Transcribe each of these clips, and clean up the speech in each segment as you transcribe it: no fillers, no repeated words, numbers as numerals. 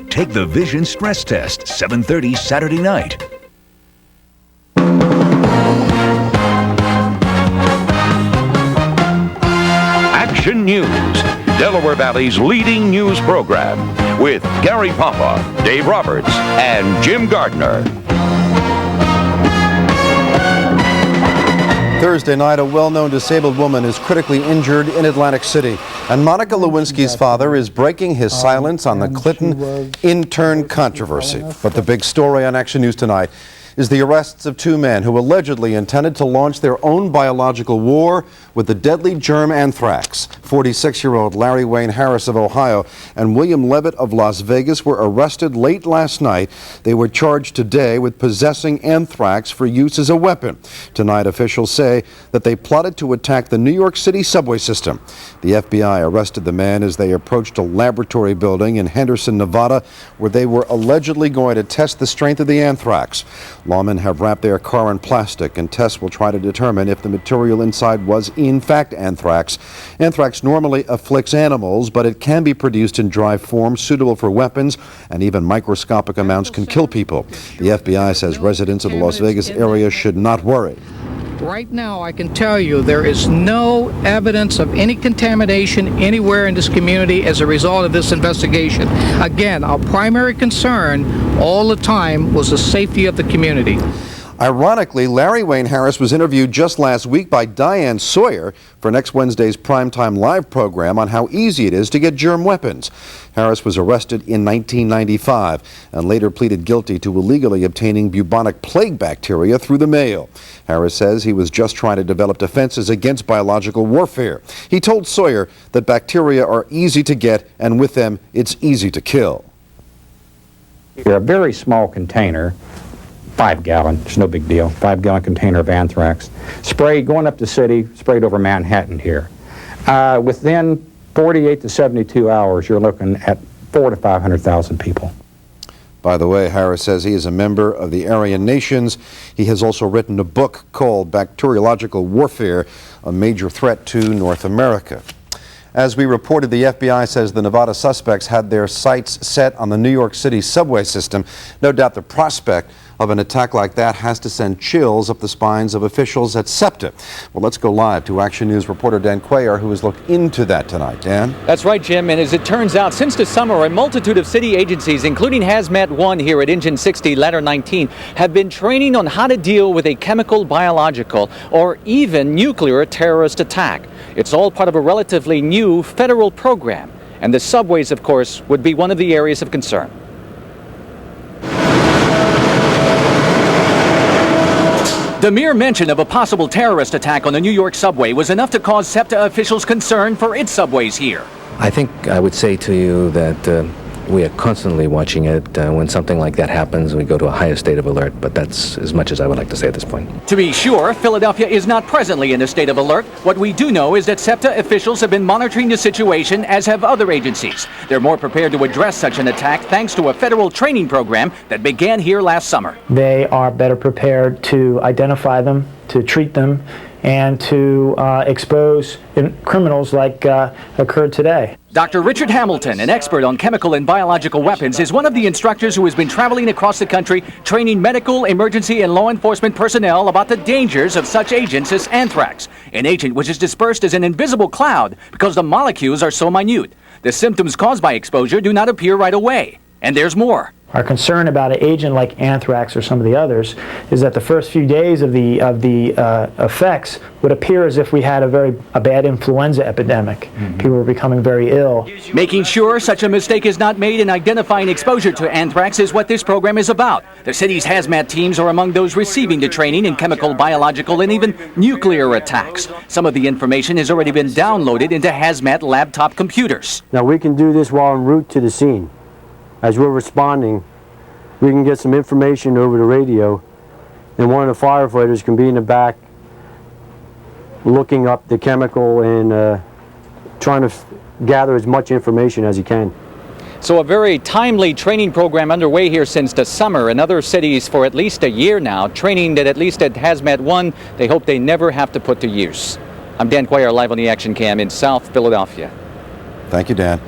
Take the vision stress test, 7:30 Saturday night. Action News, Delaware Valley's leading news program, with Gary Papa, Dave Roberts, and Jim Gardner. Thursday night, a well-known disabled woman is critically injured in Atlantic City. And Monica Lewinsky's father is breaking his silence on the Clinton intern controversy. But the big story on Action News tonight is the arrests of two men who allegedly intended to launch their own biological war with the deadly germ anthrax. 46-year-old Larry Wayne Harris of Ohio and William Levitt of Las Vegas were arrested late last night. They were charged today with possessing anthrax for use as a weapon. Tonight, officials say that they plotted to attack the New York City subway system. The FBI arrested the men as they approached a laboratory building in Henderson, Nevada, where they were allegedly going to test the strength of the anthrax. Lawmen have wrapped their car in plastic, and tests will try to determine if the material inside was in fact anthrax. Anthrax normally afflicts animals, but it can be produced in dry form suitable for weapons, and even microscopic amounts can kill people. The FBI says residents of the Las Vegas area should not worry. Right now, I can tell you there is no evidence of any contamination anywhere in this community as a result of this investigation. Again, our primary concern all the time was the safety of the community. Ironically, Larry Wayne Harris was interviewed just last week by Diane Sawyer for next Wednesday's primetime live program on how easy it is to get germ weapons. Harris was arrested in 1995 and later pleaded guilty to illegally obtaining bubonic plague bacteria through the mail. Harris says he was just trying to develop defenses against biological warfare. He told Sawyer that bacteria are easy to get, and with them, it's easy to kill. You're a very small container, 5-gallon, it's no big deal, 5-gallon container of anthrax, sprayed going up the city, sprayed over Manhattan here. Within 48 to 72 hours, you're looking at 400,000 to 500,000 people. By the way, Harris says he is a member of the Aryan Nations. He has also written a book called Bacteriological Warfare, a Major Threat to North America. As we reported, the FBI says the Nevada suspects had their sights set on the New York City subway system. No doubt the prospect of an attack like that has to send chills up the spines of officials at SEPTA. Well, let's go live to Action News reporter Dan Cuellar, who has looked into that tonight. Dan? That's right, Jim. And as it turns out, since the summer, a multitude of city agencies, including Hazmat 1 here at Engine 60, Ladder 19, have been training on how to deal with a chemical, biological, or even nuclear terrorist attack. It's all part of a relatively new federal program. And the subways, of course, would be one of the areas of concern. The mere mention of a possible terrorist attack on the New York subway was enough to cause SEPTA officials concern for its subways here. I think I would say to you that we are constantly watching it. When something like that happens, we go to a higher state of alert, but that's as much as I would like to say at this point. To be sure, Philadelphia is not presently in a state of alert. What we do know is that SEPTA officials have been monitoring the situation, as have other agencies. They're more prepared to address such an attack thanks to a federal training program that began here last summer. They are better prepared to identify them, to treat them, and to expose criminals like occurred today. Dr. Richard Hamilton, an expert on chemical and biological weapons, is one of the instructors who has been traveling across the country training medical, emergency, and law enforcement personnel about the dangers of such agents as anthrax, an agent which is dispersed as an invisible cloud because the molecules are so minute. The symptoms caused by exposure do not appear right away. And there's more. Our concern about an agent like anthrax or some of the others is that the first few days of the effects would appear as if we had a bad influenza epidemic. People were becoming very ill. Making sure such a mistake is not made in identifying exposure to anthrax is what this program is about. The city's hazmat teams are among those receiving the training in chemical, biological, and even nuclear attacks. Some of the information has already been downloaded into hazmat laptop computers. Now we can do this while en route to the scene. As we're responding, we can get some information over the radio, and one of the firefighters can be in the back looking up the chemical and trying to gather as much information as he can. So a very timely training program underway here since the summer in other cities for at least a year now, training that at least at Hazmat 1, they hope they never have to put to use. I'm Dan Cuellar, live on the Action Cam in South Philadelphia. Thank you, Dan.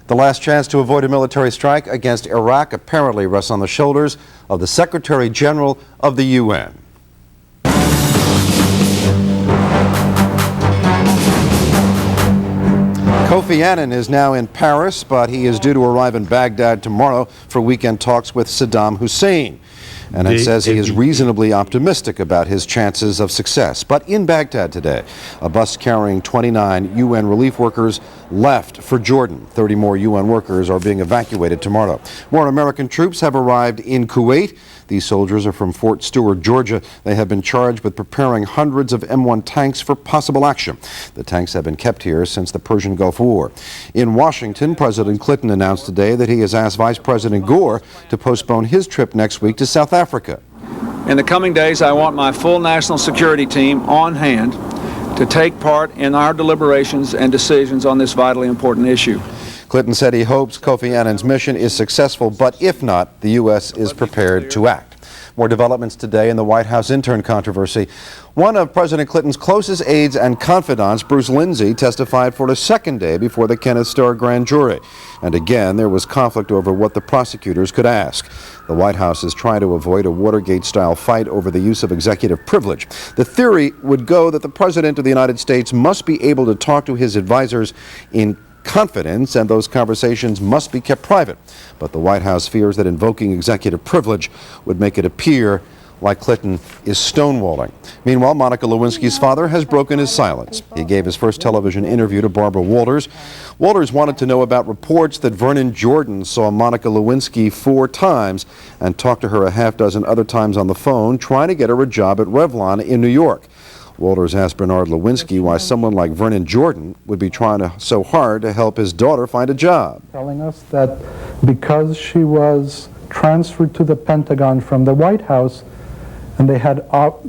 The last chance to avoid a military strike against Iraq apparently rests on the shoulders of the Secretary General of the UN. Kofi Annan is now in Paris, but he is due to arrive in Baghdad tomorrow for weekend talks with Saddam Hussein. And it says he is reasonably optimistic about his chances of success. But in Baghdad today, a bus carrying 29 UN relief workers left for Jordan. 30 more UN workers are being evacuated tomorrow. More American troops have arrived in Kuwait. These soldiers are from Fort Stewart, Georgia. They have been charged with preparing hundreds of M1 tanks for possible action. The tanks have been kept here since the Persian Gulf War. In Washington, President Clinton announced today that he has asked Vice President Gore to postpone his trip next week to South Africa. In the coming days, I want my full national security team on hand to take part in our deliberations and decisions on this vitally important issue. Clinton said he hopes Kofi Annan's mission is successful, but if not, the U.S. is prepared to act. More developments today in the White House intern controversy. One of President Clinton's closest aides and confidants, Bruce Lindsay, testified for the second day before the Kenneth Starr grand jury. And again, there was conflict over what the prosecutors could ask. The White House is trying to avoid a Watergate-style fight over the use of executive privilege. The theory would go that the President of the United States must be able to talk to his advisors in confidence, and those conversations must be kept private. But the White House fears that invoking executive privilege would make it appear like Clinton is stonewalling. Meanwhile, Monica Lewinsky's father has broken his silence. He gave his first television interview to Barbara Walters. Walters wanted to know about reports that Vernon Jordan saw Monica Lewinsky 4 times and talked to her a half dozen other times on the phone, trying to get her a job at Revlon in New York. Walters asked Bernard Lewinsky why someone like Vernon Jordan would be trying so hard to help his daughter find a job. Telling us that because she was transferred to the Pentagon from the White House and they had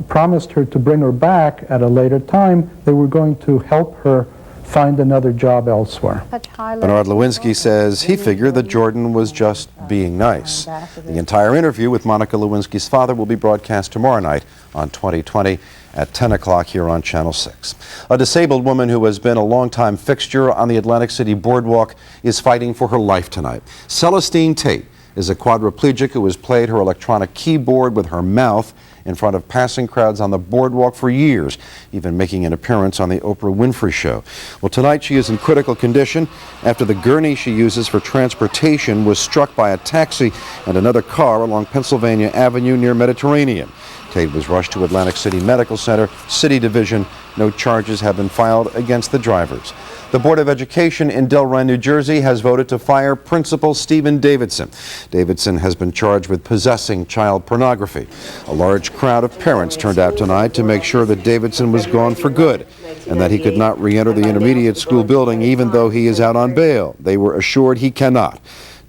promised her to bring her back at a later time, they were going to help her find another job elsewhere. Bernard Lewinsky says he figured that Jordan was just being nice. The entire interview with Monica Lewinsky's father will be broadcast tomorrow night on 2020 at 10 o'clock here on Channel 6. A disabled woman who has been a longtime fixture on the Atlantic City boardwalk is fighting for her life tonight. Celestine Tate is a quadriplegic who has played her electronic keyboard with her mouth in front of passing crowds on the boardwalk for years, even making an appearance on the Oprah Winfrey Show. Well, tonight she is in critical condition after the gurney she uses for transportation was struck by a taxi and another car along Pennsylvania Avenue near Mediterranean. Tate was rushed to Atlantic City Medical Center, City Division. No charges have been filed against the drivers. The Board of Education in Delran, New Jersey has voted to fire Principal Stephen Davidson. Davidson has been charged with possessing child pornography. A large crowd of parents turned out tonight to make sure that Davidson was gone for good and that he could not re-enter the intermediate school building even though he is out on bail. They were assured he cannot.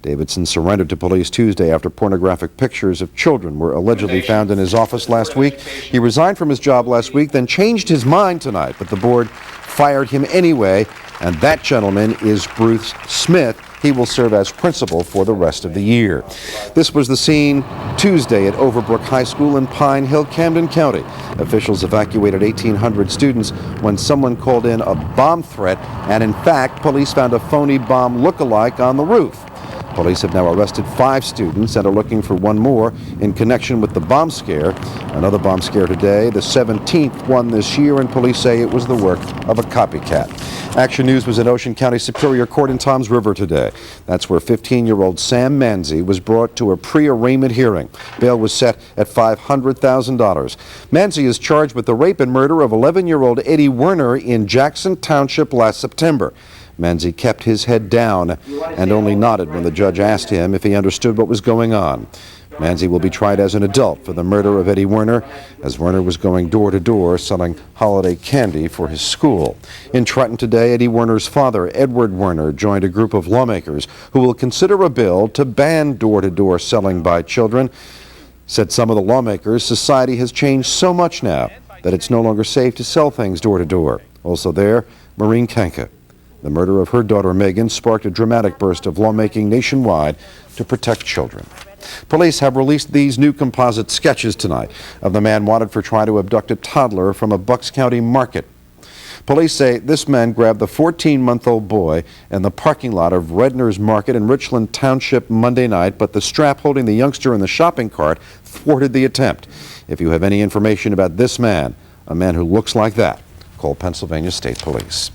Davidson surrendered to police Tuesday after pornographic pictures of children were allegedly found in his office last week. He resigned from his job last week, then changed his mind tonight, but the board fired him anyway, and that gentleman is Bruce Smith. He will serve as principal for the rest of the year. This was the scene Tuesday at Overbrook High School in Pine Hill, Camden County. Officials evacuated 1,800 students when someone called in a bomb threat, and in fact, police found a phony bomb look-alike on the roof. Police have now arrested 5 students and are looking for one more in connection with the bomb scare. Another bomb scare today, the 17th one this year, and police say it was the work of a copycat. Action News was at Ocean County Superior Court in Toms River today. That's where 15-year-old Sam Manzi was brought to a pre-arraignment hearing. Bail was set at $500,000. Manzi is charged with the rape and murder of 11-year-old Eddie Werner in Jackson Township last September. Manzi kept his head down and only nodded when the judge asked him if he understood what was going on. Manzi will be tried as an adult for the murder of Eddie Werner, as Werner was going door to door selling holiday candy for his school. In Trenton today, Eddie Werner's father, Edward Werner, joined a group of lawmakers who will consider a bill to ban door-to-door selling by children. Said some of the lawmakers, society has changed so much now that it's no longer safe to sell things door-to-door. Also there, Maureen Kanka. The murder of her daughter Megan sparked a dramatic burst of lawmaking nationwide to protect children. Police have released these new composite sketches tonight of the man wanted for trying to abduct a toddler from a Bucks County market. Police say this man grabbed the 14-month-old boy in the parking lot of Redner's Market in Richland Township Monday night, but the strap holding the youngster in the shopping cart thwarted the attempt. If you have any information about this man, a man who looks like that, call Pennsylvania State Police.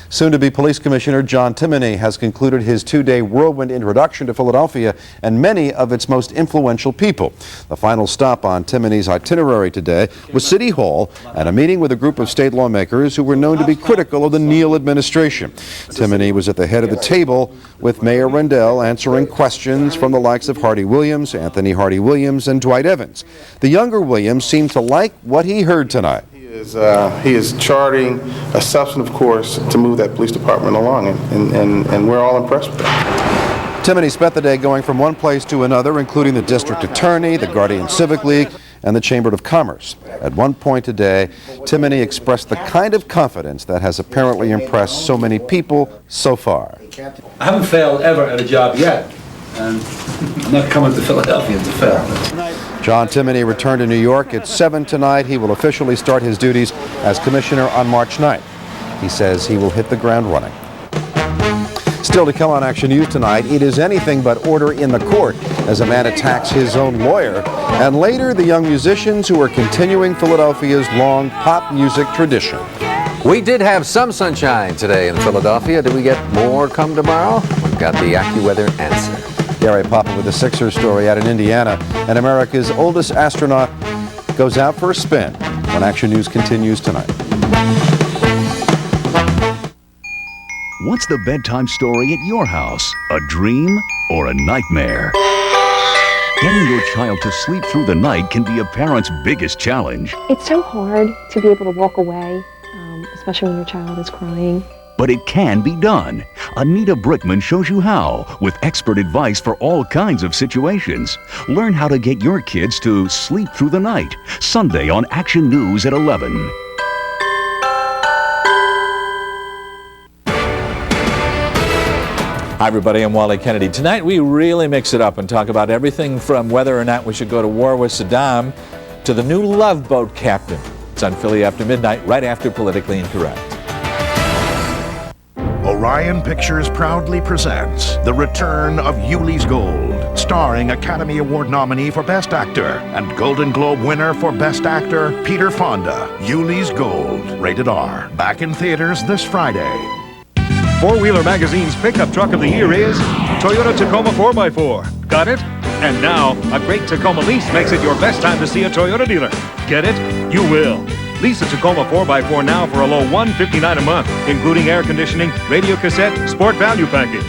Soon-to-be Police Commissioner John Timoney has concluded his two-day whirlwind introduction to Philadelphia and many of its most influential people. The final stop on Timoney's itinerary today was City Hall and a meeting with a group of state lawmakers who were known to be critical of the Neal administration. Timoney was at the head of the table with Mayor Rendell answering questions from the likes of Hardy Williams, Anthony Hardy Williams, and Dwight Evans. The younger Williams seemed to like what he heard tonight. He is charting a substantive course to move that police department along, and we're all impressed with that. Timoney spent the day going from one place to another, including the district attorney, the Guardian Civic League, and the Chamber of Commerce. At one point today, Timoney expressed the kind of confidence that has apparently impressed so many people so far. I haven't failed ever at a job yet, and I'm not coming to Philadelphia to fail. John Timoney returned to New York at 7 tonight. He will officially start his duties as commissioner on March 9th. He says he will hit the ground running. Still to come on Action News tonight, it is anything but order in the court as a man attacks his own lawyer. And later, the young musicians who are continuing Philadelphia's long pop music tradition. We did have some sunshine today in Philadelphia. Do we get more come tomorrow? We've got the AccuWeather answer. Gary Papa with the Sixers story out in Indiana. And America's oldest astronaut goes out for a spin when Action News continues tonight. What's the bedtime story at your house? A dream or a nightmare? Getting your child to sleep through the night can be a parent's biggest challenge. It's so hard to be able to walk away, especially when your child is crying. But it can be done. Anita Brickman shows you how, with expert advice for all kinds of situations. Learn how to get your kids to sleep through the night. Sunday on Action News at 11. Hi everybody, I'm Wally Kennedy. Tonight we really mix it up and talk about everything from whether or not we should go to war with Saddam to the new Love Boat captain. It's on Philly After Midnight, right after Politically Incorrect. Orion Pictures proudly presents The Return of Yuli's Gold, starring Academy Award nominee for Best Actor and Golden Globe winner for Best Actor, Peter Fonda. Yuli's Gold, rated R. Back in theaters this Friday. Four-Wheeler Magazine's pickup truck of the year is Toyota Tacoma 4x4. Got it? And now, a great Tacoma lease makes it your best time to see a Toyota dealer. Get it? You will. Lease a Tacoma 4x4 now for a low $159 a month, including air conditioning, radio cassette, sport value package.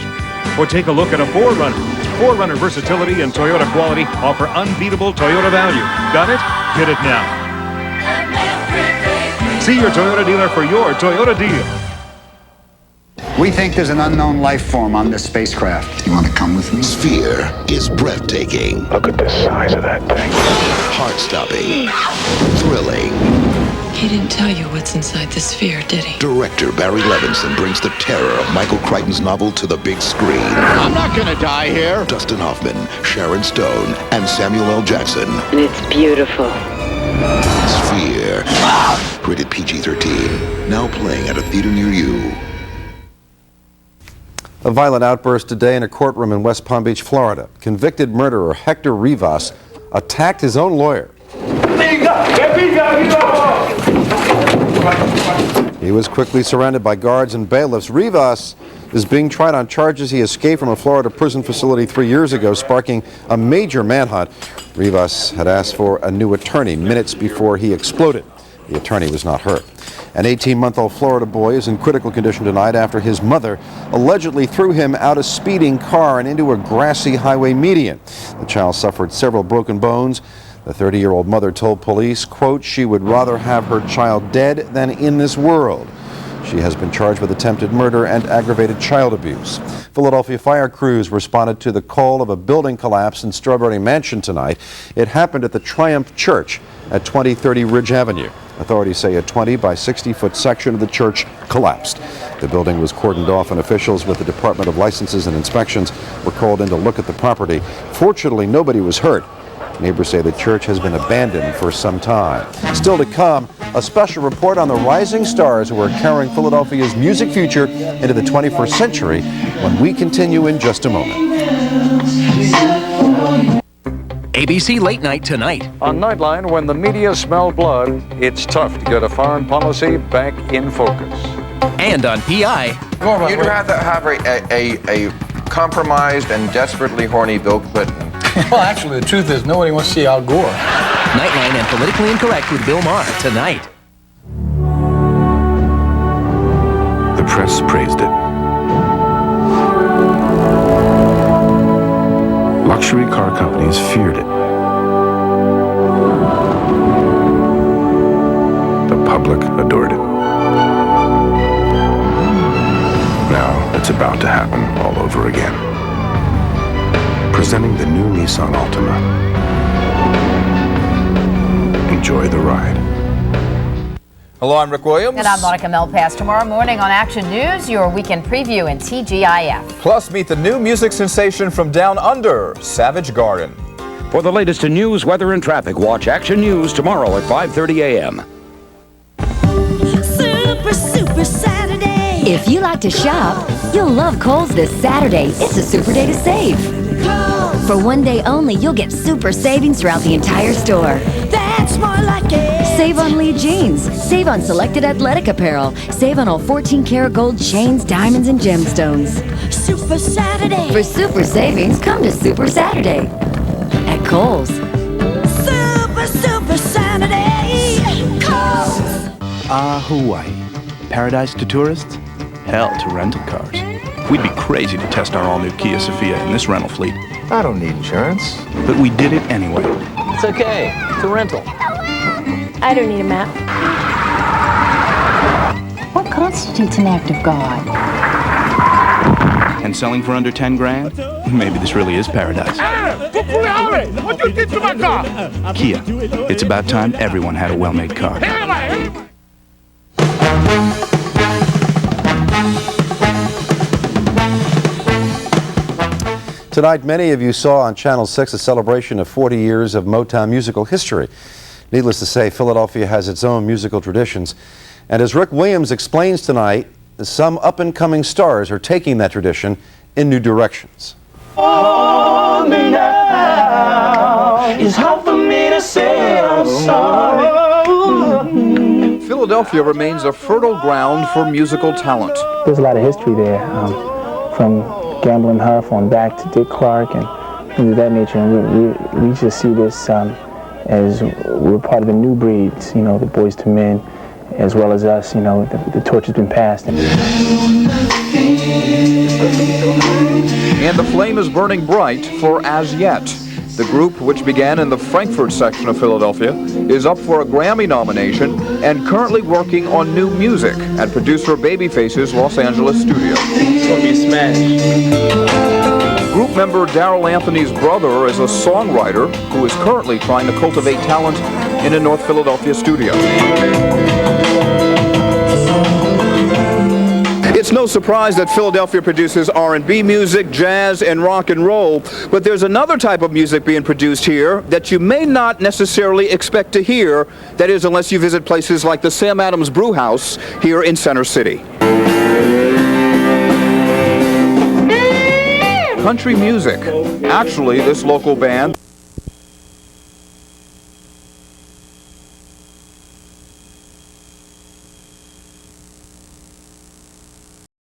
Or take a look at a 4Runner. 4Runner versatility and Toyota quality offer unbeatable Toyota value. Got it? Get it now. See your Toyota dealer for your Toyota deal. We think there's an unknown life form on this spacecraft. You want to come with me? Sphere is breathtaking. Look at the size of that thing. Heart-stopping. Thrilling. He didn't tell you what's inside the sphere, did he? Director Barry Levinson brings the terror of Michael Crichton's novel to the big screen. I'm not gonna die here. Dustin Hoffman, Sharon Stone, and Samuel L. Jackson. And it's beautiful. Sphere. Rated PG-13. Now playing at a theater near you. A violent outburst today in a courtroom in West Palm Beach, Florida. Convicted murderer Hector Rivas attacked his own lawyer. He was quickly surrounded by guards and bailiffs. Rivas is being tried on charges he escaped from a Florida prison facility 3 years ago, sparking a major manhunt. Rivas had asked for a new attorney minutes before he exploded. The attorney was not hurt. An 18-month-old Florida boy is in critical condition tonight after his mother allegedly threw him out a speeding car and into a grassy highway median. The child suffered several broken bones. The 30-year-old mother told police, quote, she would rather have her child dead than in this world. She has been charged with attempted murder and aggravated child abuse. Philadelphia fire crews responded to the call of a building collapse in Strawberry Mansion tonight. It happened at the Triumph Church at 2030 Ridge Avenue. Authorities say a 20 by 60-foot section of the church collapsed. The building was cordoned off and officials with the Department of Licenses and Inspections were called in to look at the property. Fortunately, nobody was hurt. Neighbors say the church has been abandoned for some time. Still to come, a special report on the rising stars who are carrying Philadelphia's music future into the 21st century when we continue in just a moment. ABC Late Night tonight. On Nightline, when the media smell blood, it's tough to get a foreign policy back in focus. And on PI. You'd rather have a compromised and desperately horny Bill Clinton. Well, actually, the truth is nobody wants to see Al Gore. Nightline and Politically Incorrect with Bill Maher tonight. The press praised it. Luxury car companies feared it. The public adored it. Now it's about to happen all over again. Presenting the new Nissan Altima. Enjoy the ride. Hello, I'm Rick Williams. And I'm Monica Melpass. Tomorrow morning on Action News, your weekend preview in TGIF. Plus, meet the new music sensation from Down Under, Savage Garden. For the latest in news, weather, and traffic, watch Action News tomorrow at 5:30 a.m. Super Saturday. If you like to shop, you'll love Kohl's this Saturday. It's a super day to save. Kohl's. For one day only, you'll get super savings throughout the entire store. That's more like it. Save on Lee jeans. Save on selected athletic apparel. Save on all 14-karat gold chains, diamonds, and gemstones. Super Saturday. For super savings, come to Super Saturday at Kohl's. Super Saturday. Kohl's. Hawaii. Paradise to tourists, hell to rental cars. We'd be crazy to test our all-new Kia Sophia in this rental fleet. I don't need insurance. But we did it anyway. It's okay. It's a rental. I don't need a map. What constitutes an act of God? And selling for under 10 grand? Maybe this really is paradise. What you did to my car? Kia. It's about time everyone had a well-made car. Tonight, many of you saw on Channel 6 a celebration of 40 years of Motown musical history. Needless to say, Philadelphia has its own musical traditions. And as Rick Williams explains tonight, some up-and-coming stars are taking that tradition in new directions. On me now. It's hard for me to say I'm sorry. Philadelphia remains a fertile ground for musical talent. There's a lot of history there, from Gamble & Huff on back to Dick Clark and things of that nature. And we just see this as we're part of the new breeds, you know, the Boys to Men, as well as us, you know, the torch has been passed. And the flame is burning bright for As Yet. The group, which began in the Frankfurt section of Philadelphia, is up for a Grammy nomination and currently working on new music at producer Babyface's Los Angeles studio. It's gonna be smashed. Group member Darrell Anthony's brother is a songwriter who is currently trying to cultivate talent in a North Philadelphia studio. It's no surprise that Philadelphia produces R&B music, jazz, and rock and roll, but there's another type of music being produced here that you may not necessarily expect to hear, that is, unless you visit places like the Sam Adams Brew House here in Center City. Country music. Actually, this local band